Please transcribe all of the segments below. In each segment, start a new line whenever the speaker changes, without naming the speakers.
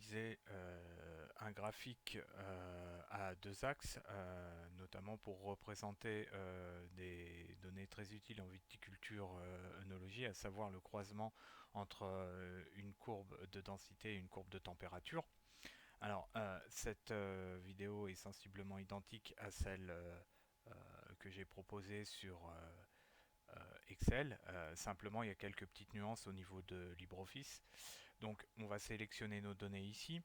réaliser un graphique à deux axes, notamment pour représenter des données très utiles en viticulture œnologie, à savoir le croisement entre une courbe de densité et une courbe de température. Alors, cette vidéo est sensiblement identique à celle que j'ai proposée sur Excel. Simplement, il y a quelques petites nuances au niveau de LibreOffice. Donc, on va sélectionner nos données ici.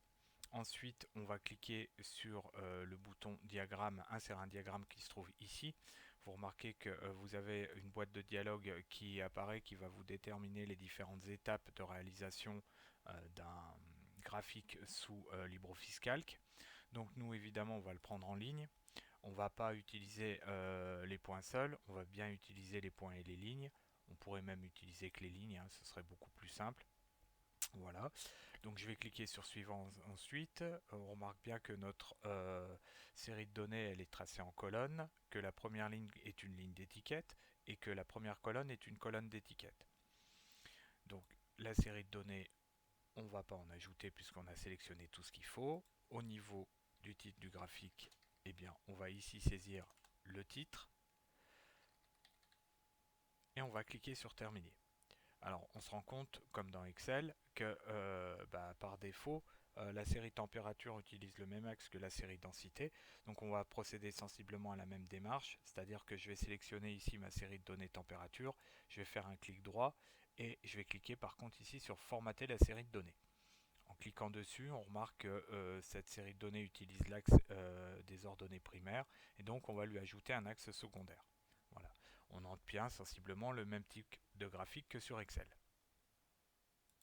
Ensuite, on va cliquer sur le bouton diagramme, insérer un diagramme qui se trouve ici. Vous remarquez que vous avez une boîte de dialogue qui apparaît, qui va vous déterminer les différentes étapes de réalisation d'un graphique sous LibreOffice Calc. Donc nous, évidemment, on va le prendre en ligne. On ne va pas utiliser les points seuls, on va bien utiliser les points et les lignes. On pourrait même utiliser que les lignes, hein, ce serait beaucoup plus simple. Voilà, donc je vais cliquer sur suivant ensuite. On remarque bien que notre série de données elle est tracée en colonne, que la première ligne est une ligne d'étiquette et que la première colonne est une colonne d'étiquette. Donc la série de données, on ne va pas en ajouter puisqu'on a sélectionné tout ce qu'il faut. Au niveau du titre du graphique, eh bien, on va ici saisir le titre et on va cliquer sur terminer. Alors on se rend compte, comme dans Excel, que par défaut, la série température utilise le même axe que la série densité. Donc on va procéder sensiblement à la même démarche, c'est-à-dire que je vais sélectionner ici ma série de données température, je vais faire un clic droit et je vais cliquer par contre ici sur formater la série de données. En cliquant dessus, on remarque que cette série de données utilise l'axe des ordonnées primaires et donc on va lui ajouter un axe secondaire. Voilà. On entre bien sensiblement le même type de graphique que sur Excel.